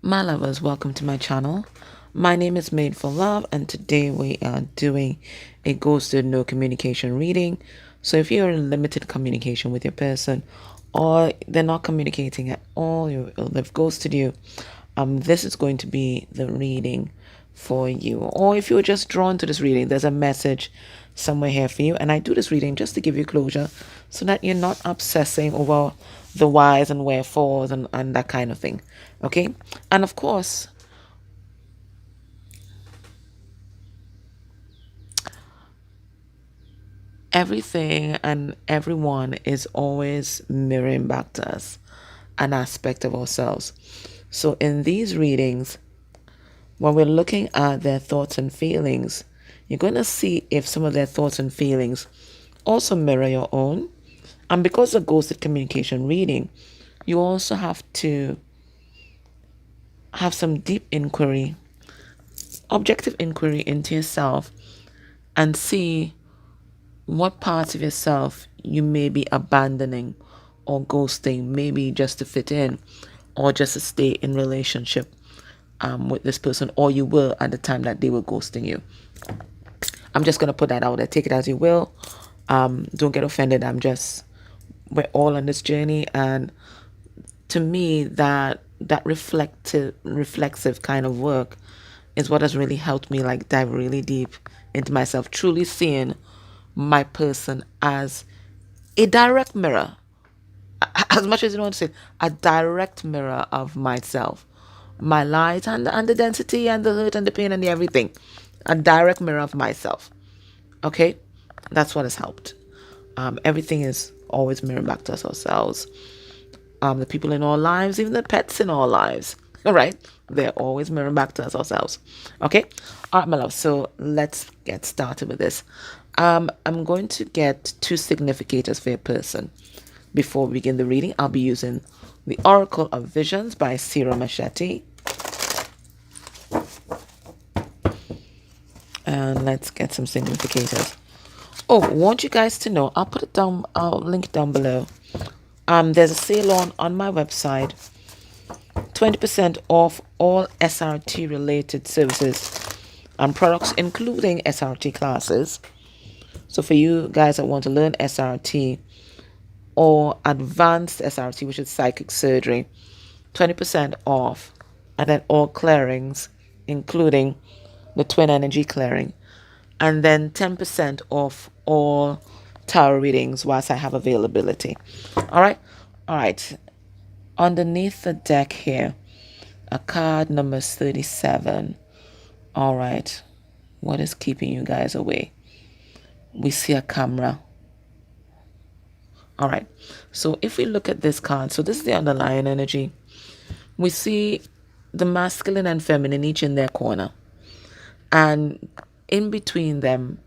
My lovers, welcome to my channel. My name is Made for Love, and today we are doing a ghosted no communication reading. So if you're in limited communication with your person, or they're not communicating at all, they've ghosted you, this is going to be the reading for you. Or if you're just drawn to this reading, there's a message somewhere here for you. And I do this reading just to give you closure so that you're not obsessing over the whys and wherefores and that kind of thing. Okay? And of course, everything and everyone is always mirroring back to us an aspect of ourselves. So in these readings, when we're looking at their thoughts and feelings, you're going to see if some of their thoughts and feelings also mirror your own. And because of ghosted communication reading, you also have to have some deep inquiry, objective inquiry into yourself, and see what parts of yourself you may be abandoning or ghosting, maybe just to fit in or just to stay in relationship with this person, or you will at the time that they were ghosting you. I'm just going to put that out there. Take it as you will. Don't get offended. We're all on this journey. And to me, that reflexive kind of work is what has really helped me like dive really deep into myself, truly seeing my person as a direct mirror, as much as you don't want to say, a direct mirror of myself, my light and the density and the hurt and the pain and the everything, a direct mirror of myself. Okay, that's what has helped. Everything is always mirroring back to us ourselves. The people in our lives, even the pets in our lives, all right, they're always mirroring back to us ourselves. Okay, all right, my love. So let's get started with this. I'm going to get two significators for your person. Before we begin the reading, I'll be using the Oracle of Visions by Ciro Machete. And let's get some significators. Oh, want you guys to know, I'll link down below. There's a sale on my website. 20% off all SRT related services and products, including SRT classes. So for you guys that want to learn SRT or advanced SRT, which is psychic surgery, 20% off. And then all clearings, including the twin energy clearing. And then 10% off all tarot readings whilst I have availability. All right. All right. Underneath the deck here, a card number 37. All right. What is keeping you guys away? We see a camera. All right. So if we look at this card, so this is the underlying energy. We see the masculine and feminine each in their corner. And in between them,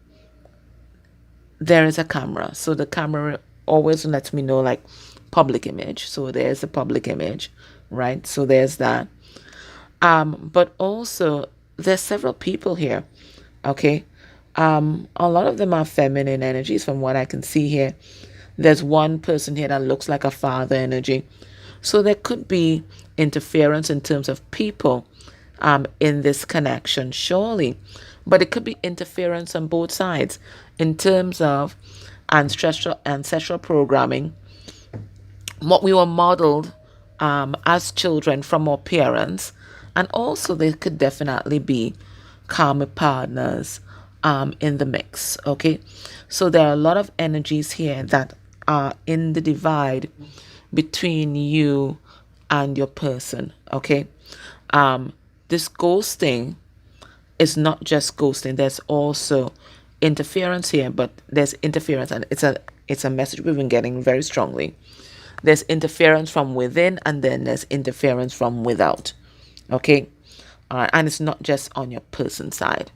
there is a camera. So the camera always lets me know like public image. So there's a public image, right? So there's that. But also there's several people here. Okay. A lot of them are feminine energies from what I can see here. There's one person here that looks like a father energy. So there could be interference in terms of people in this connection, surely. But it could be interference on both sides in terms of ancestral programming, what we were modeled as children from our parents. And also there could definitely be karmic partners in the mix. Okay, so there are a lot of energies here that are in the divide between you and your person. Okay, this ghosting is not just ghosting. There's also interference here, but there's interference, and it's a message we've been getting very strongly. There's interference from within, and then there's interference from without. Okay, and it's not just on your person side.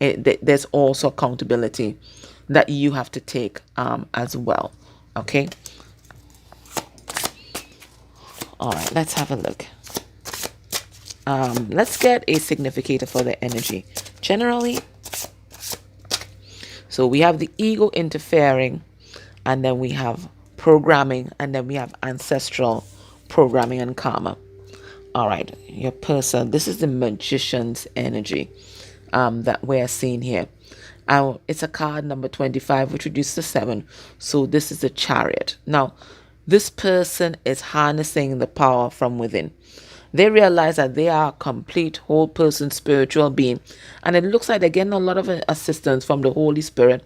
There's also accountability that you have to take as well. Okay. All right, let's have a look. Let's get a significator for the energy. Generally, so we have the ego interfering, and then we have programming, and then we have ancestral programming and karma. All right, your person. This is the magician's energy that we're seeing here. It's a card number 25, which reduces to 7. So this is the chariot. Now, this person is harnessing the power from within. They realize that they are a complete whole person spiritual being. And it looks like they're getting a lot of assistance from the Holy Spirit,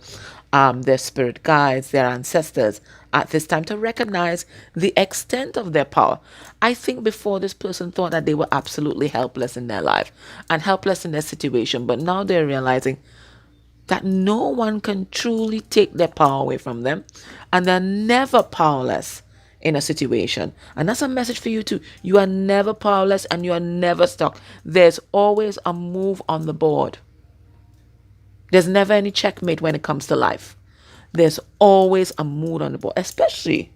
their spirit guides, their ancestors at this time to recognize the extent of their power. I think before this person thought that they were absolutely helpless in their life and helpless in their situation, but now they're realizing that no one can truly take their power away from them, and they're never powerless in a situation. And that's a message for you too. You are never powerless and you are never stuck. There's always a move on the board. There's never any checkmate when it comes to life. There's always a move on the board, especially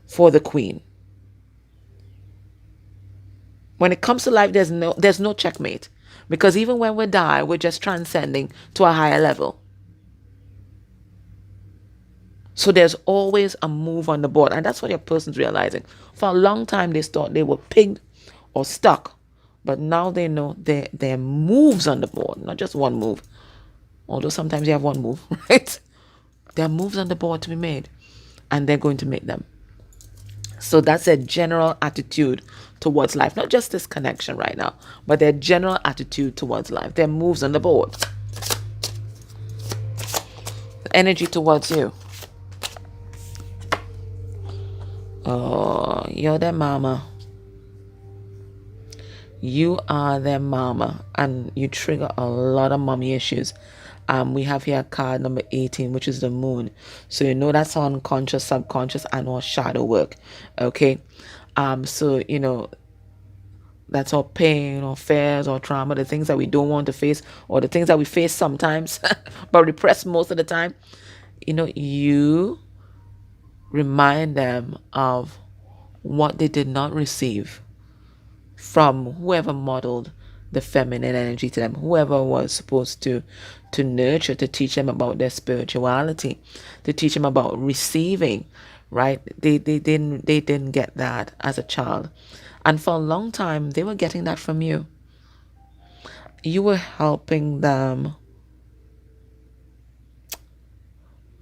for the queen. When it comes to life, there's no checkmate, because even when we die, we're just transcending to a higher level. So there's always a move on the board, and that's what your person's realizing. For a long time, they thought they were pinned or stuck, but now they know there are moves on the board, not just one move. Although sometimes you have one move, right? There are moves on the board to be made, and they're going to make them. So that's their general attitude towards life. Not just this connection right now, but their general attitude towards life. Their moves on the board. The energy towards you. Oh, you're their mama. You are their mama, and you trigger a lot of mommy issues. We have here card number 18, which is the moon. So you know that's unconscious, subconscious, and or shadow work. Okay. So you know that's all pain or fears or trauma, the things that we don't want to face, or the things that we face sometimes, but repress most of the time. You know, you remind them of what they did not receive from whoever modeled the feminine energy to them, whoever was supposed to nurture, to teach them about their spirituality, to teach them about receiving, right? They didn't get that as a child, and for a long time they were getting that from you. You were helping them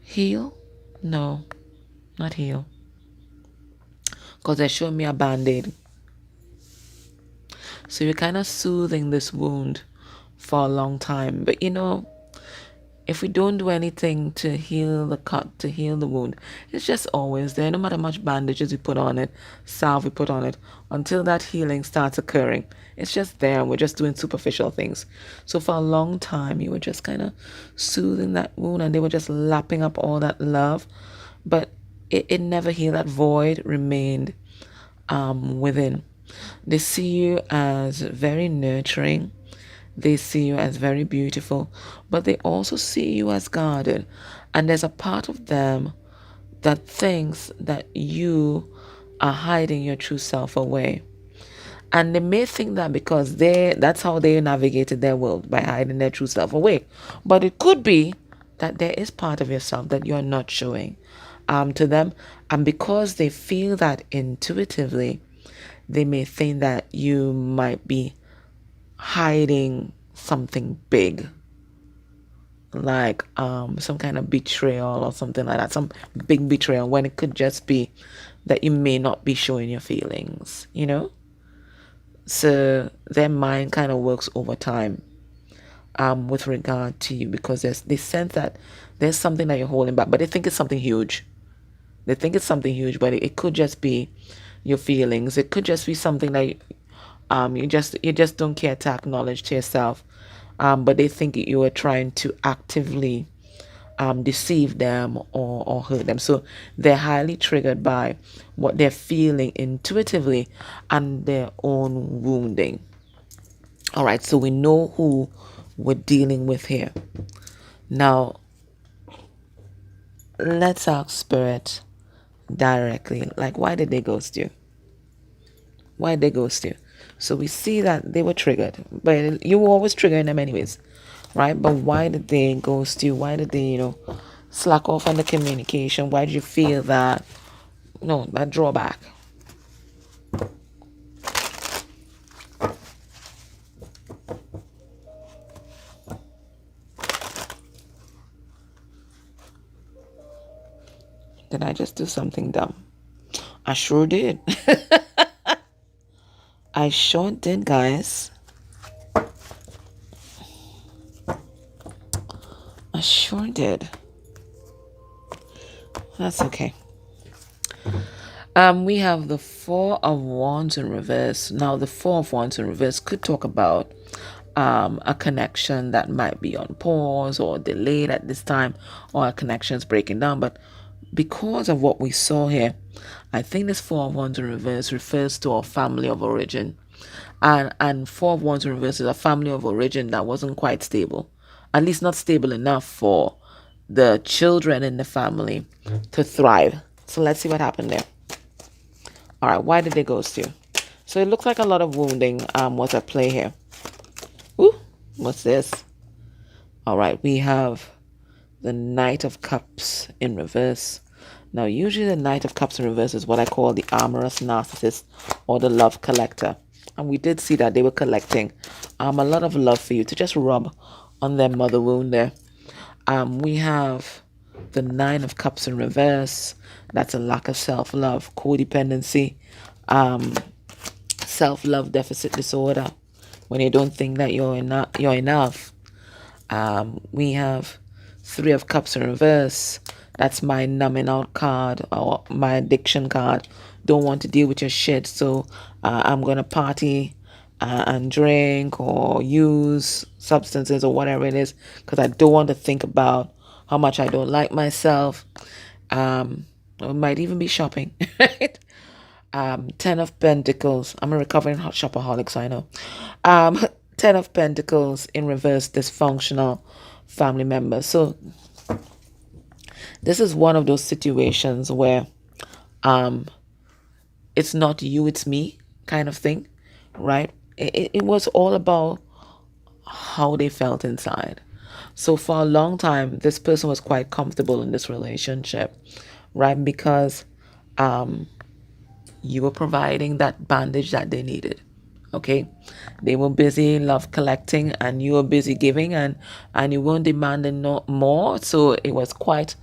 heal. No, not heal, because they're showing me a band-aid. So you're kind of soothing this wound for a long time. But you know, if we don't do anything to heal the cut, to heal the wound, it's just always there. No matter how much bandages we put on it, salve we put on it, until that healing starts occurring, it's just there. We're just doing superficial things. So for a long time, you were just kind of soothing that wound, and they were just lapping up all that love. But it never healed. That void remained within. They see you as very nurturing. They see you as very beautiful, but they also see you as guarded. And there's a part of them that thinks that you are hiding your true self away. And they may think that because that's how they navigated their world, by hiding their true self away. But it could be that there is part of yourself that you're not showing to them. And because they feel that intuitively, they may think that you might be hiding something big, like some kind of betrayal or something like that, some big betrayal, when it could just be that you may not be showing your feelings, you know. So their mind kind of works over time with regard to you, because they sense that there's something that you're holding back, but they think it's something huge. They think it's something huge, but it could just be your feelings. It could just be something that you just don't care to acknowledge to yourself. But they think you are trying to actively deceive them or hurt them. So they're highly triggered by what they're feeling intuitively and their own wounding. All right, so we know who we're dealing with here. Now, let's ask Spirit directly, like, why did they ghost you? Why did they ghost you? So we see that they were triggered, but you were always triggering them anyways, right? But why did they ghost you? Why did they, slack off on the communication? Why did you feel that drawback? Did I just do something dumb? I sure did. I sure did, guys. I sure did. That's okay. We have the Four of Wands in reverse. Now, the Four of Wands in reverse could talk about a connection that might be on pause or delayed at this time, or a connection is breaking down. But because of what we saw here, I think this Four of Wands in reverse refers to a family of origin. And Four of Wands in reverse is a family of origin that wasn't quite stable, at least not stable enough for the children in the family to thrive. So let's see what happened there. All right, why did they ghost you? So it looks like a lot of wounding was at play here. Ooh, what's this? All right, we have the Knight of Cups in reverse. Now, usually the Knight of Cups in reverse is what I call the amorous narcissist or the love collector. And we did see that they were collecting a lot of love for you to just rub on their mother wound there. We have the Nine of Cups in reverse. That's a lack of self-love, codependency, self-love deficit disorder, when you don't think that you're enough. We have Three of Cups in reverse. That's my numbing out card, or my addiction card. Don't want to deal with your shit, so I'm gonna party and drink or use substances or whatever it is, because I don't want to think about how much I don't like myself. It might even be shopping, right? Ten of Pentacles. I'm a recovering shopaholic, so I know. Ten of Pentacles in reverse, dysfunctional family member. So this is one of those situations where it's not you, it's me kind of thing, right? It was all about how they felt inside. So for a long time, this person was quite comfortable in this relationship, right? Because you were providing that bandage that they needed. Okay, they were busy love collecting and you were busy giving, and you weren't demanding no more. So it was quite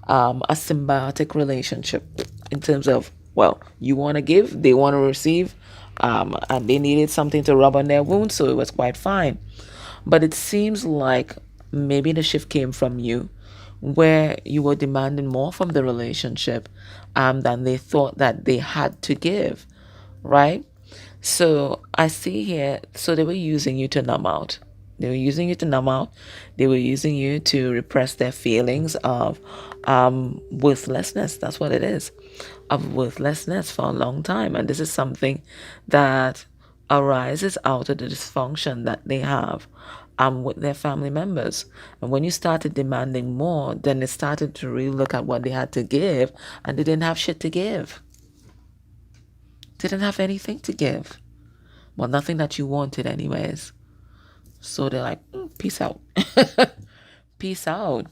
a symbiotic relationship in terms of, well, you want to give, they want to receive, and they needed something to rub on their wounds, so it was quite fine. But it seems like maybe the shift came from you, where you were demanding more from the relationship than they thought that they had to give, right? So I see here, so they were using you to numb out. They were using you to numb out. They were using you to repress their feelings of worthlessness. That's what it is, of worthlessness for a long time. And this is something that arises out of the dysfunction that they have with their family members. And when you started demanding more, then they started to really look at what they had to give, and they didn't have shit to give. Didn't have anything to give. Well, nothing that you wanted anyways. So they're like, peace out. Peace out.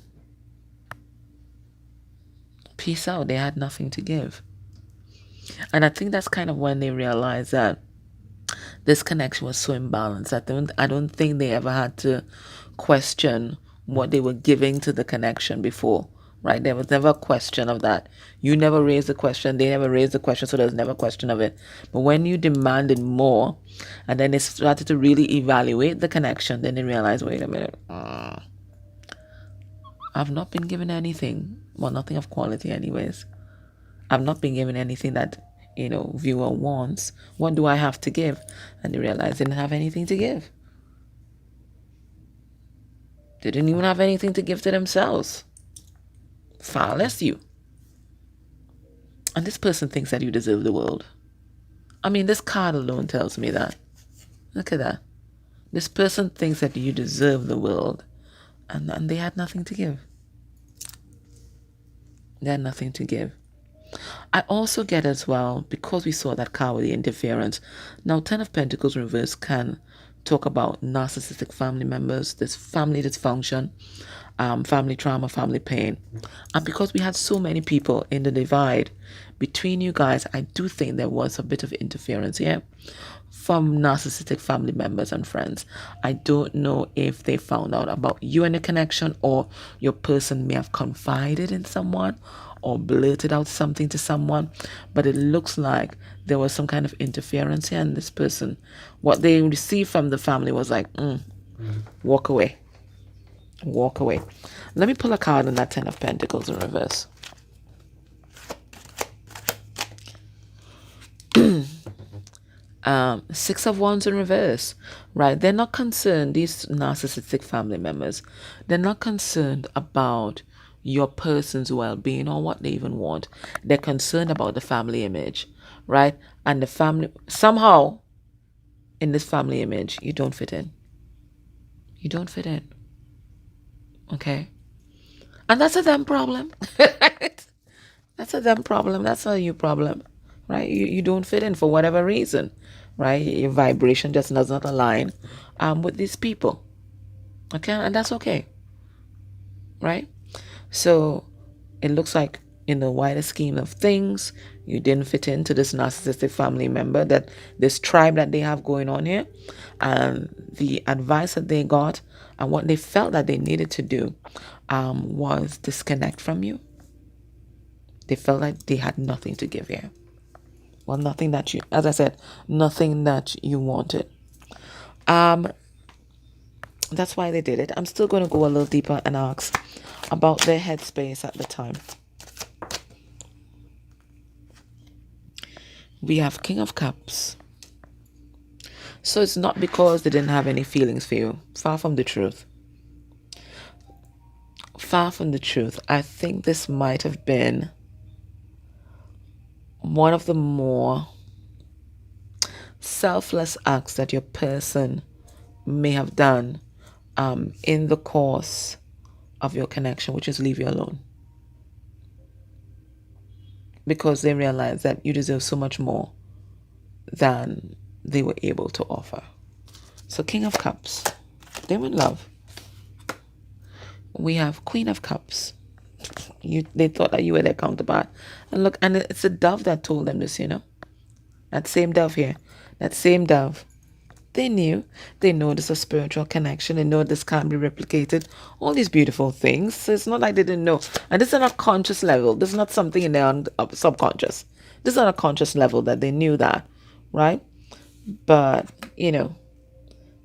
Peace out. They had nothing to give. And I think that's kind of when they realized that this connection was so imbalanced. I don't think they ever had to question what they were giving to the connection before. Right? There was never a question of that. You never raised the question. They never raised the question. So there's never a question of it. But when you demanded more, and then they started to really evaluate the connection, then they realized, wait a minute. I've not been given anything. Well, nothing of quality anyways. I've not been given anything that, viewer wants. What do I have to give? And they realized they didn't have anything to give. They didn't even have anything to give to themselves. Far less you. And this person thinks that you deserve the world. I mean, this card alone tells me that. Look at that. This person thinks that you deserve the world. And they had nothing to give. They had nothing to give. I also get as well, because we saw that card with the interference. Now, Ten of Pentacles reverse can talk about narcissistic family members, this family dysfunction, family trauma, family pain. And because we had so many people in the divide between you guys, I do think there was a bit of interference here from narcissistic family members and friends. I don't know if they found out about you and the connection, or your person may have confided in someone, or blurted out something to someone, but it looks like there was some kind of interference here, and this person, what they received from the family was like, walk away. Walk away. Let me pull a card on that Ten of Pentacles in reverse. Six of Wands in reverse, right? They're not concerned, these narcissistic family members, they're not concerned about your person's well-being or what they even want. They're concerned about the family image, right? And the family, somehow, in this family image, you don't fit in. You don't fit in. Okay? And that's a them problem. That's a them problem. That's not a you problem, right? You don't fit in for whatever reason, right? Your vibration just does not align with these people. Okay? And that's okay, right? So it looks like in the wider scheme of things, you didn't fit into this narcissistic family member, that this tribe that they have going on here, and the advice that they got and what they felt that they needed to do was disconnect from you. They felt like they had nothing to give you. Well, nothing that you, as I said, nothing that you wanted. That's why they did it. I'm still going to go a little deeper and ask about their headspace at the time. We have King of Cups. So it's not because they didn't have any feelings for you. Far from the truth. Far from the truth. I think this might have been one of the more selfless acts that your person may have done in the course of your connection, which is leave you alone. Because they realize that you deserve so much more than they were able to offer. So King of Cups, they were in love. We have Queen of Cups. They thought that you were their counterpart. And look, and it's a dove that told them this, That same dove here. That same dove. They knew. They know there's a spiritual connection. They know this can't be replicated. All these beautiful things. So it's not like they didn't know. And this is on a conscious level. This is not something in their subconscious. This is on a conscious level that they knew that, right? But,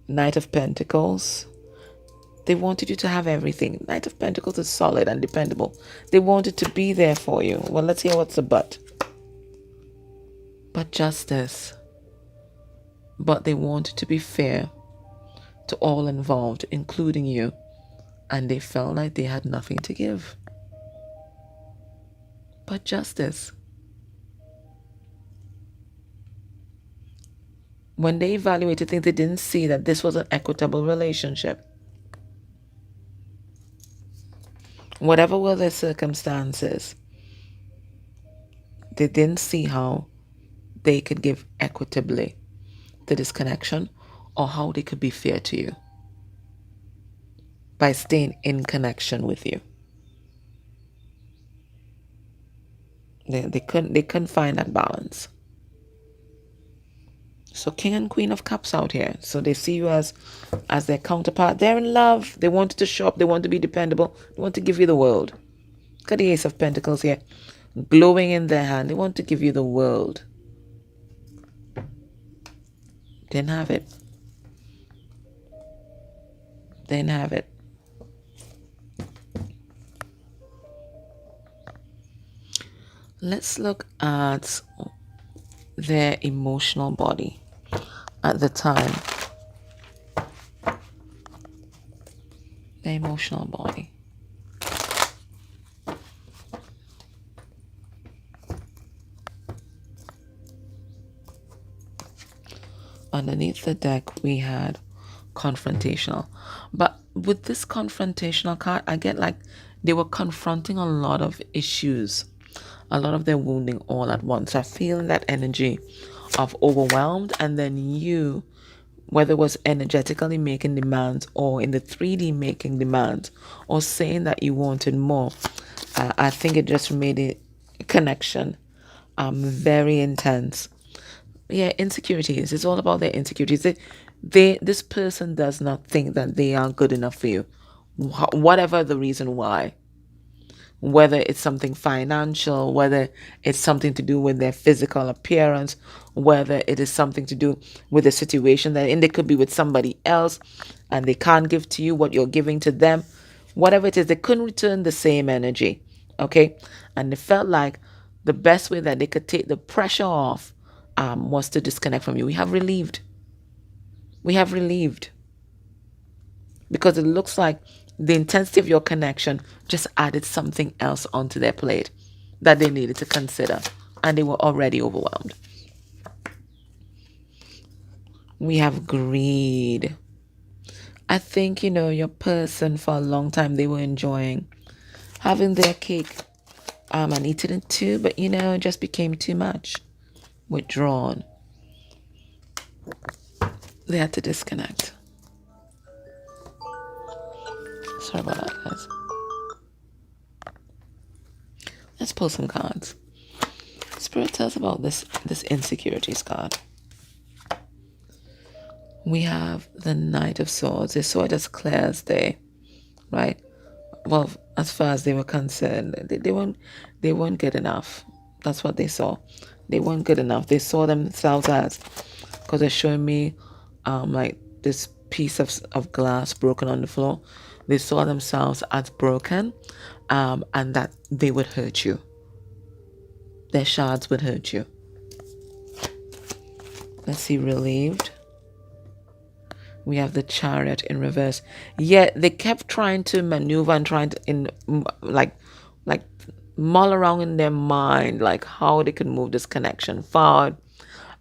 Knight of Pentacles. They wanted you to have everything. Knight of Pentacles is solid and dependable. They wanted to be there for you. Well, let's hear what's the but. But justice. But they wanted to be fair to all involved, including you. And they felt like they had nothing to give. But justice. When they evaluated things, they didn't see that this was an equitable relationship. Whatever were their circumstances, they didn't see how they could give equitably to this connection, or how they could be fair to you by staying in connection with you. They couldn't find that balance. So King and Queen of Cups out here. So they see you as their counterpart. They're in love. They want to show up. They want to be dependable. They want to give you the world. Look at the Ace of Pentacles here. Glowing in their hand. They want to give you the world. Didn't have it. Didn't have it. Let's look at their emotional body at the time. Their emotional body. Underneath the deck, we had confrontational. But with this confrontational card, I get like they were confronting a lot of issues, a lot of their wounding all at once. I feel that energy of overwhelmed, and then you, whether it was energetically making demands or in the 3D making demands or saying that you wanted more. I think it just made it connection very intense. Yeah, insecurities. It's all about their insecurities. This person does not think that they are good enough for you, whatever the reason why. whether it's something financial, whether it's something to do with their physical appearance, whether it is something to do with the situation that in they could be with somebody else and they can't give to you what you're giving to them. Whatever it is, they couldn't return the same energy. Okay. And it felt like the best way that they could take the pressure off was to disconnect from you. We have relieved. We have relieved. Because it looks like the intensity of your connection just added something else onto their plate that they needed to consider, and they were already overwhelmed. We have greed. I think, your person for a long time, they were enjoying having their cake and eating it too, but it just became too much. Withdrawn. They had to disconnect. Sorry about that, guys. Let's pull some cards. Spirit, tell us about this insecurities card. We have the Knight of Swords. They saw it as clear as day, right? Well, as far as they were concerned, they weren't good enough. That's what they saw. They weren't good enough. They saw themselves as, because they're showing me like this piece of glass broken on the floor. They saw themselves as broken and that they would hurt you. Their shards would hurt you. Let's see, relieved. We have the Chariot in reverse. Yet they kept trying to maneuver and trying to like mull around in their mind, like how they could move this connection forward.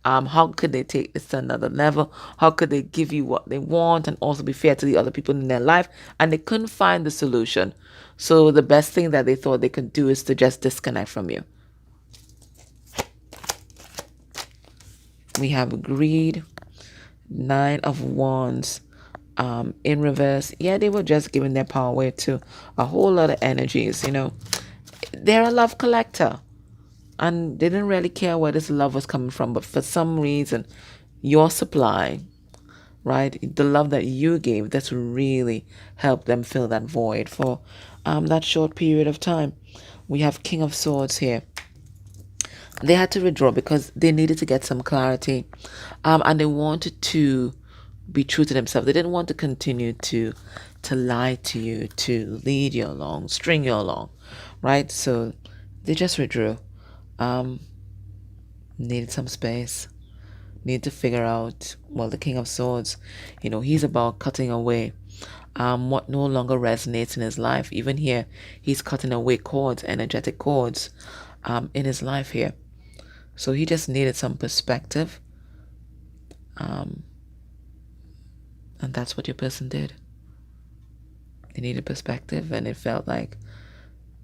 How could they take this to another level? How could they give you what they want and also be fair to the other people in their life? And they couldn't find the solution. So the best thing that they thought they could do is to just disconnect from you. We have greed. 9 of Wands in reverse. Yeah, they were just giving their power away to a whole lot of energies, They're a love collector. And they didn't really care where this love was coming from. But for some reason, your supply, right, the love that you gave, that's really helped them fill that void for that short period of time. We have King of Swords here. They had to withdraw because they needed to get some clarity. And they wanted to be true to themselves. They didn't want to continue to lie to you, to lead you along, string you along, right? So they just withdrew. Needed some space. Needed to figure out, well, the King of Swords, he's about cutting away what no longer resonates in his life. Even here, he's cutting away cords, energetic cords in his life here. So he just needed some perspective. And that's what your person did. They needed perspective, and it felt like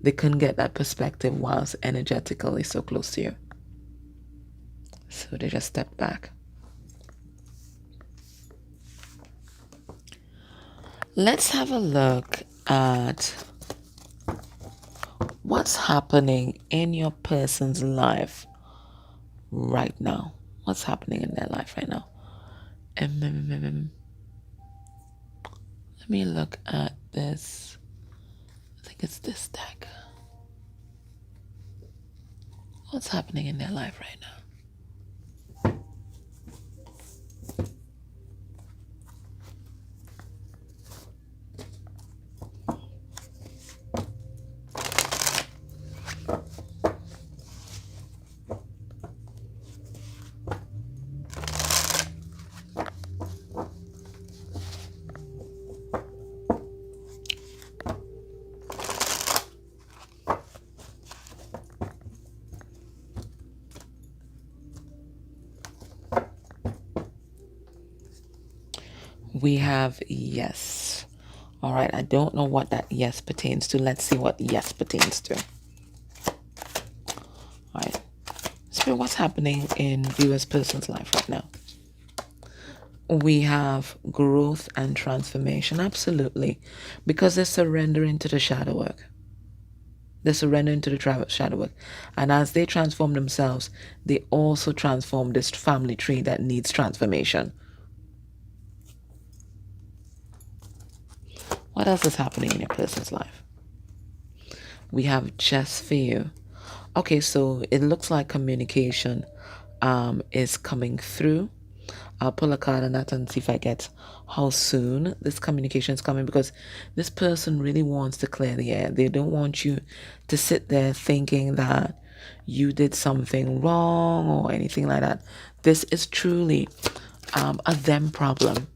they couldn't get that perspective whilst energetically so close to you. So they just stepped back. Let's have a look at what's happening in your person's life right now. What's happening in their life right now? Let me look at this. I think it's this deck. What's happening in their life right now? We have yes. All right, I don't know what that yes pertains to. Let's see what yes pertains to. All right. Spirit, what's happening in viewer's person's life right now? We have growth and transformation. Absolutely. Because they're surrendering to the shadow work. They're surrendering to the shadow work. And as they transform themselves, they also transform this family tree that needs transformation. What else is happening in your person's life? We have just for you. Okay, so it looks like communication is coming through. I'll pull a card on that and see if I get how soon this communication is coming, because this person really wants to clear the air. They don't want you to sit there thinking that you did something wrong or anything like that. This is truly a them problem.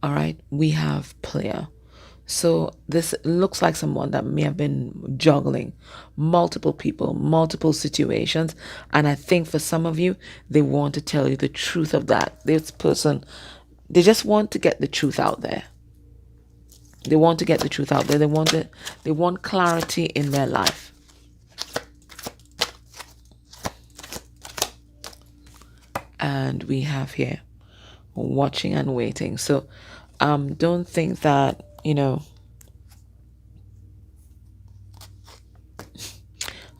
All right, we have player. So this looks like someone that may have been juggling multiple people, multiple situations. And I think for some of you, they want to tell you the truth of that. This person, they just want to get the truth out there. They want to get the truth out there. They want clarity in their life. And we have here watching and waiting. So don't think that, I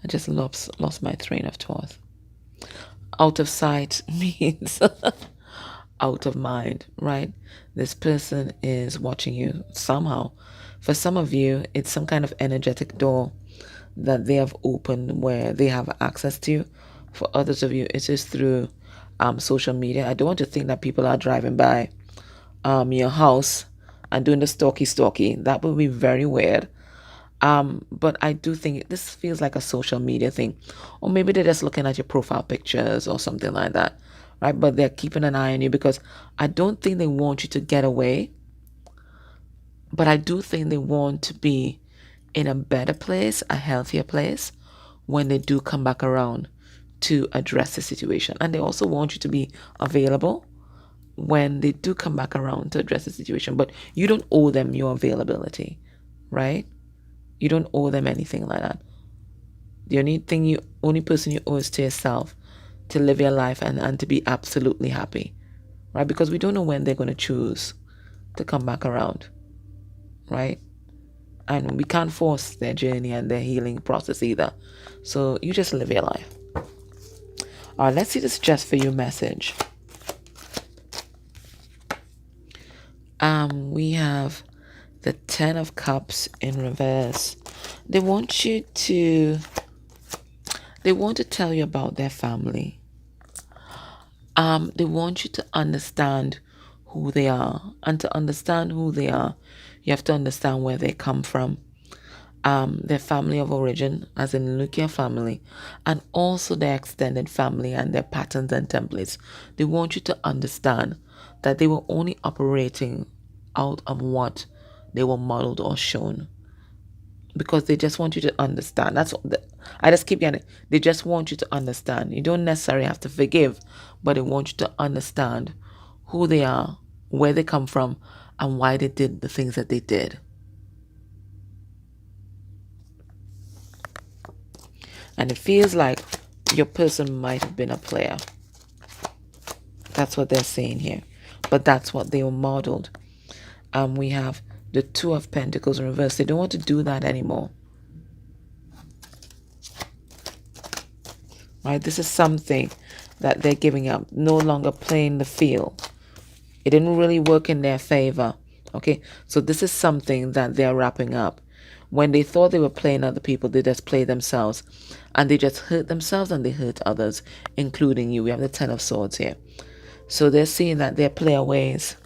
just lost my train of thought. Out of sight means out of mind, right? This person is watching you somehow. For some of you, it's some kind of energetic door that they have opened where they have access to. For others of you, it is through social media. I don't want to think that people are driving by your house and doing the stalky. That would be very weird. But I do think this feels like a social media thing, or maybe they're just looking at your profile pictures or something like that, right? But they're keeping an eye on you, because I don't think they want you to get away, but I do think they want to be in a better place, a healthier place, when they do come back around to address the situation. And they also want you to be available when they do come back around to address the situation, but you don't owe them your availability, right? You don't owe them anything like that. The only person you owe is to yourself, to live your life and to be absolutely happy, right? Because we don't know when they're going to choose to come back around, right? And we can't force their journey and their healing process either. So you just live your life. All right, let's see this just for you message. We have the 10 of Cups in reverse. They want to tell you about their family. They want you to understand who they are. And to understand who they are, you have to understand where they come from. Their family of origin, as in nuclear family, and also their extended family and their patterns and templates. They want you to understand that they were only operating out of what they were modeled or shown, because they just want you to understand. I just keep getting it. They just want you to understand. You don't necessarily have to forgive, but they want you to understand who they are, where they come from, and why they did the things that they did. And it feels like your person might have been a player. That's what they're saying here. But that's what they were modeled. We have the 2 of Pentacles in reverse. They don't want to do that anymore. Right? This is something that they're giving up. No longer playing the field. It didn't really work in their favor. Okay? So this is something that they're wrapping up. When they thought they were playing other people, they just play themselves. And they just hurt themselves and they hurt others, including you. We have the 10 of Swords here. So they're seeing that their player ways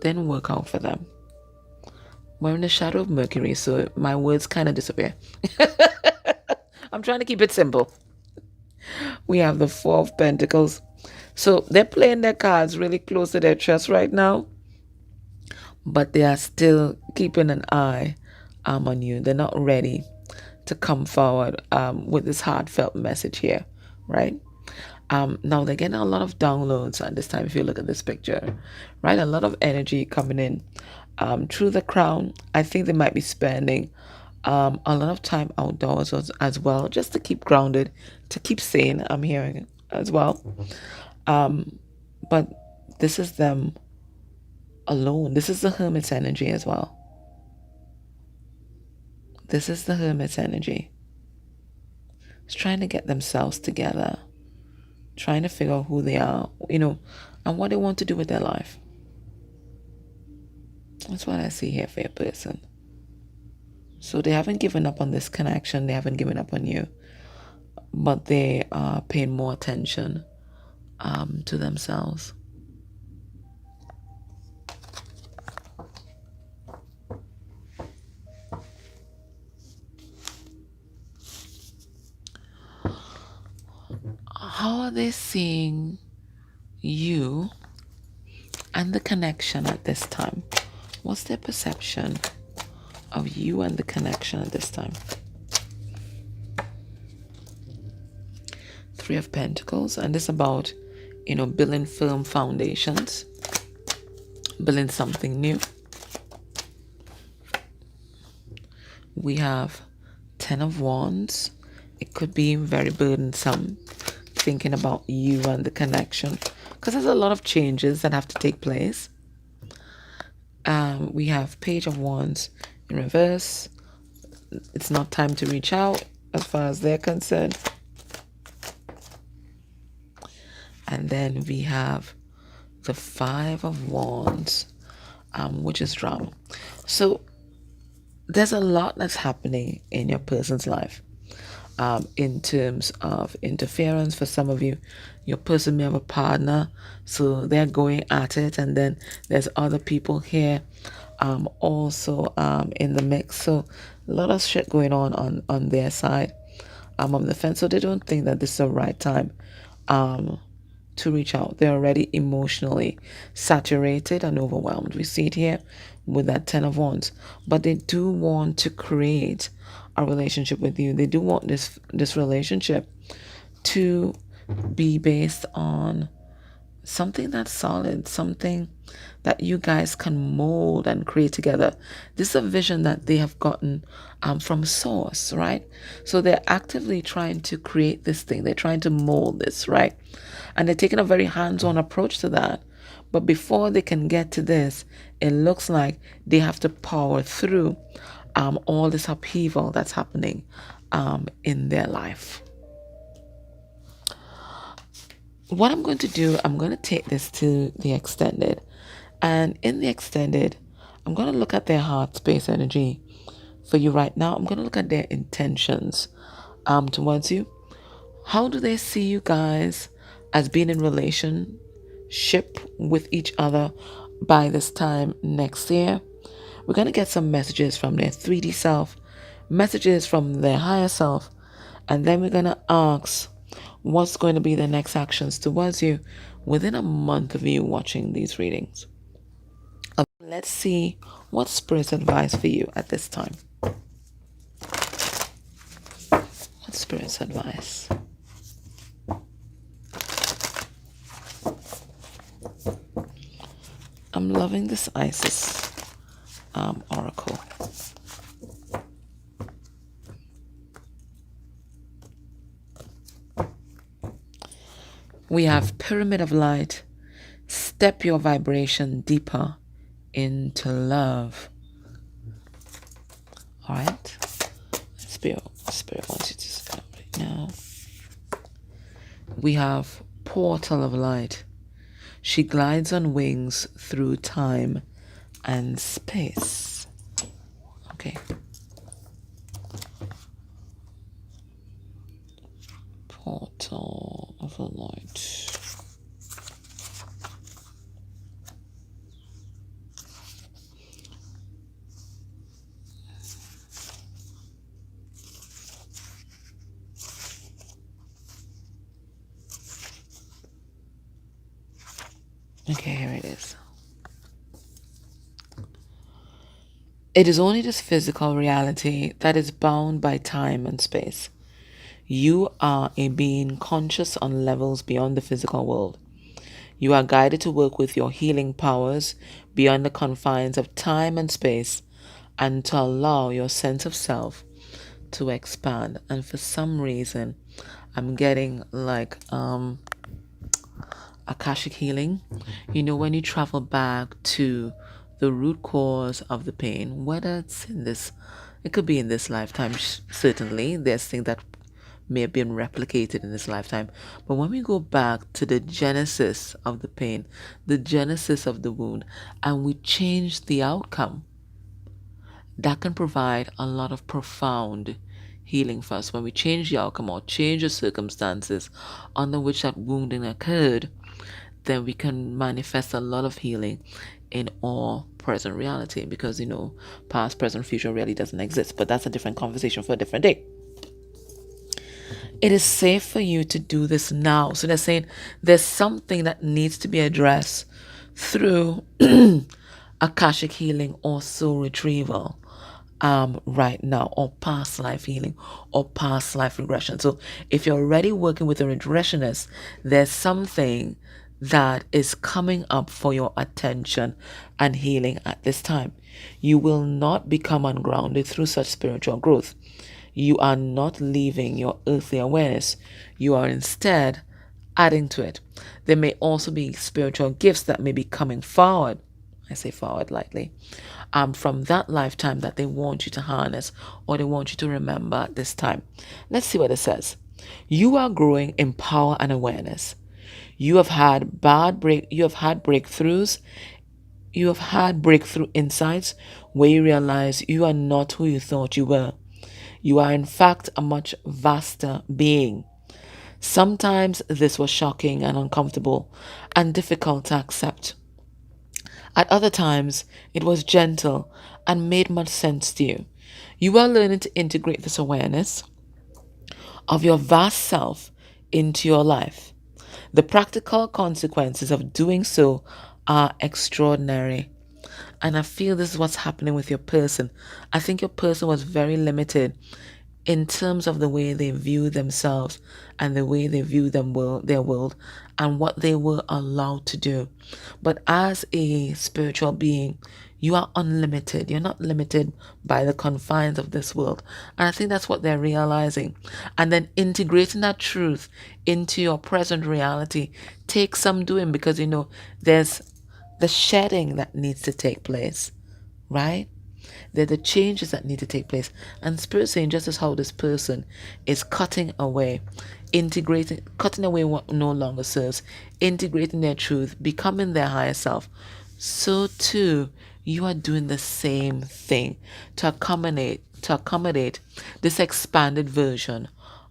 didn't work out for them. We're in the shadow of Mercury, so my words kind of disappear. I'm trying to keep it simple. We have the 4 of Pentacles. So they're playing their cards really close to their chest right now, but they are still keeping an eye on you. They're not ready to come forward with this heartfelt message here, right? Now they're getting a lot of downloads at this time. If you look at this picture, right, a lot of energy coming in through the crown. I think they might be spending a lot of time outdoors as well, just to keep grounded, to keep sane. I'm hearing as well. But this is them alone. This is the Hermit's energy as well. This is the Hermit's energy. It's trying to get themselves together, trying to figure out who they are, and what they want to do with their life. That's what I see here for your person. So they haven't given up on this connection, they haven't given up on you, but they are paying more attention to themselves. How are they seeing you and the connection at this time? What's their perception of you and the connection at this time? Three of Pentacles, and this is about, building firm foundations, building something new. We have Ten of Wands. It could be very burdensome thinking about you and the connection, because there's a lot of changes that have to take place. We have Page of Wands in reverse. It's not time to reach out as far as they're concerned. And then we have the Five of Wands, which is drama. So there's a lot that's happening in your person's life. In terms of interference. For some of you, your person may have a partner, so they're going at it, and then there's other people here also in the mix. So a lot of shit going on their side of the fence. So they don't think that this is the right time to reach out. They're already emotionally saturated and overwhelmed. We see it here with that Ten of Wands, but they do want to create a relationship with you. They do want this relationship to be based on something that's solid, something that you guys can mold and create together. This is a vision that they have gotten from source, right? So they're actively trying to create this thing. They're trying to mold this, right? And they're taking a very hands-on approach to that. But before they can get to this, it looks like they have to power through all this upheaval that's happening in their life. What I'm going to do, I'm going to take this to the extended. And in the extended, I'm going to look at their heart space energy for you right now. I'm going to look at their intentions towards you. How do they see you guys as being in relationship with each other by this time next year? We're going to get some messages from their 3D self, messages from their higher self, and then we're going to ask what's going to be the next actions towards you within a month of you watching these readings. Let's see what Spirit's advice for you at this time. What's Spirit's advice? I'm loving this Isis oracle. We have Pyramid of Light. Step your vibration deeper into love. All right. Spirit wants you to stop right now. We have Portal of Light. She glides on wings through time and space. Okay. Portal of the Light. Okay, here it is. It is only this physical reality that is bound by time and space. You are a being conscious on levels beyond the physical world. You are guided to work with your healing powers beyond the confines of time and space and to allow your sense of self to expand. And for some reason, I'm getting like Akashic healing. You know, when you travel back to the root cause of the pain, whether it's in this, it could be in this lifetime, certainly. There's things that may have been replicated in this lifetime. But when we go back to the genesis of the pain, the genesis of the wound, and we change the outcome, that can provide a lot of profound healing for us. When we change the outcome or change the circumstances under which that wounding occurred, then we can manifest a lot of healing in our present reality, because past, present, future really doesn't exist. But that's a different conversation for a different day. It is safe for you to do this now. So they're saying there's something that needs to be addressed through Akashic healing or soul retrieval right now, or past life healing or past life regression. So if you're already working with a regressionist, there's something that is coming up for your attention and healing at this time. You will not become ungrounded through such spiritual growth. You are not leaving your earthly awareness. You are instead adding to it. There may also be spiritual gifts that may be coming forward. I say forward lightly. From that lifetime that they want you to harness, or they want you to remember at this time. Let's see what it says. You are growing in power and awareness. You have had breakthroughs. You have had breakthrough insights where you realize you are not who you thought you were. You are in fact a much vaster being. Sometimes this was shocking and uncomfortable and difficult to accept. At other times, it was gentle and made much sense to you. You are learning to integrate this awareness of your vast self into your life. The practical consequences of doing so are extraordinary. And I feel this is what's happening with your person. I think your person was very limited in terms of the way they view themselves and the way they view their world and what they were allowed to do. But as a spiritual being, you are unlimited. You're not limited by the confines of this world. And I think that's what they're realizing. And then integrating that truth into your present reality takes some doing, because there's the shedding that needs to take place, right? They're the changes that need to take place. And Spirit saying, just as how this person is cutting away, cutting away what no longer serves, integrating their truth, becoming their higher self, so too you are doing the same thing to accommodate this expanded version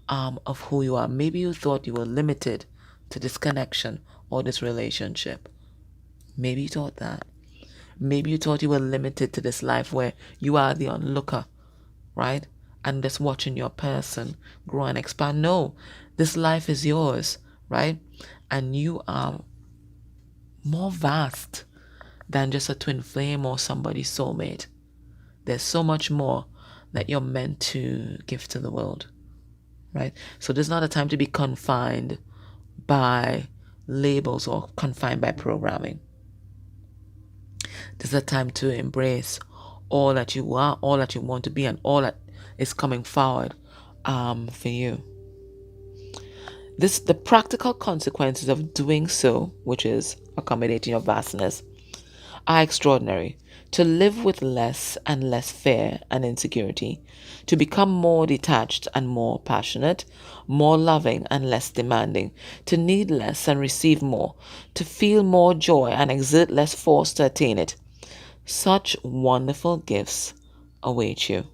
of who you are. Maybe you thought you were limited to this connection or this relationship. Maybe you thought that. Maybe you thought you were limited to this life where you are the onlooker, right? And just watching your person grow and expand. No, this life is yours, right? And you are more vast than just a twin flame or somebody's soulmate. There's so much more that you're meant to give to the world, right? So there's not a time to be confined by labels or confined by programming. This is a time to embrace all that you are, all that you want to be, and all that is coming forward for you. The practical consequences of doing so, which is accommodating your vastness, are extraordinary. To live with less and less fear and insecurity, to become more detached and more passionate, more loving and less demanding, to need less and receive more, to feel more joy and exert less force to attain it. Such wonderful gifts await you.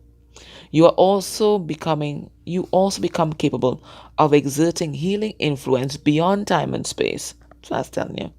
You also become capable of exerting healing influence beyond time and space. So that's telling you.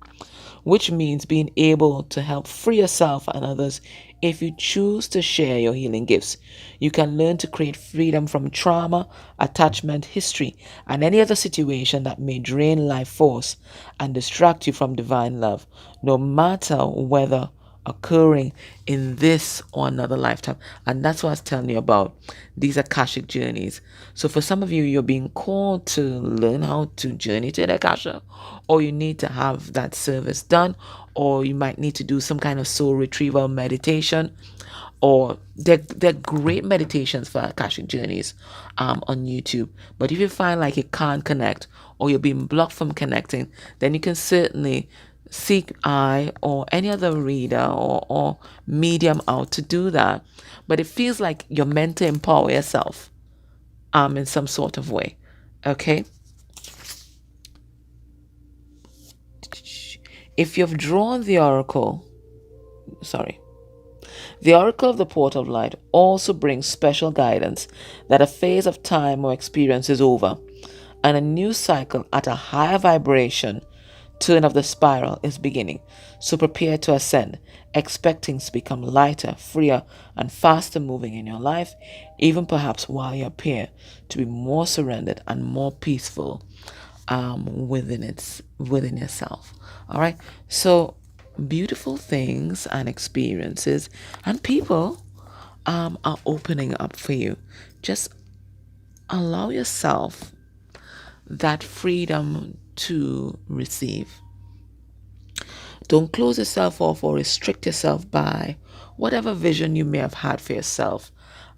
Which means being able to help free yourself and others if you choose to share your healing gifts. You can learn to create freedom from trauma, attachment, history, and any other situation that may drain life force and distract you from divine love, no matter whether occurring in this or another lifetime. And that's what I was telling you about, these Akashic journeys. So for some of you, you're being called to learn how to journey to the Akasha, or you need to have that service done, or you might need to do some kind of soul retrieval meditation, or they're great meditations for Akashic journeys on YouTube. But if you find like you can't connect, or you're being blocked from connecting, then you can certainly seek I or any other reader or medium out to do that. But it feels like you're meant to empower yourself in some sort of way, Okay. If you've drawn the oracle, sorry, the oracle of the portal of light also brings special guidance that a phase of time or experience is over and a new cycle at a higher vibration turn of the spiral is beginning. So prepare to ascend, expecting to become lighter, freer, and faster moving in your life, even perhaps while you appear to be more surrendered and more peaceful within yourself. All right. So beautiful things and experiences and people are opening up for you. Just allow yourself that freedom to receive. Don't close yourself off or restrict yourself by whatever vision you may have had for yourself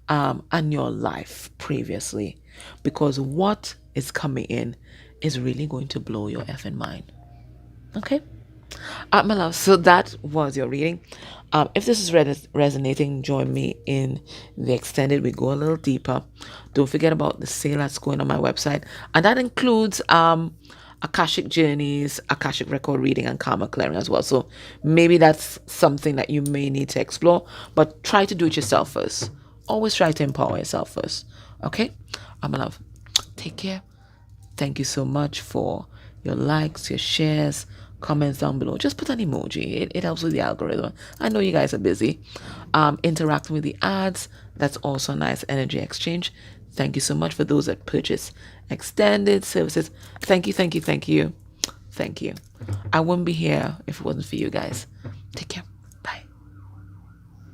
and your life previously, because what is coming in is really going to blow your effing mind. Okay? My love, so that was your reading. If this is resonating, join me in the extended. We go a little deeper. Don't forget about the sale that's going on my website, and that includes Akashic journeys, Akashic record reading, and karma clearing as well. So maybe that's something that you may need to explore, but try to do it yourself first. Always try to empower yourself first. Okay, my love, take care. Thank you so much for your likes, your shares, comments down below. Just put an emoji. It helps with the algorithm. I know you guys are busy. Interacting with the ads, that's also a nice energy exchange. Thank you so much for those that purchase extended services. Thank you, thank you, thank you. Thank you. I wouldn't be here if it wasn't for you guys. Take care.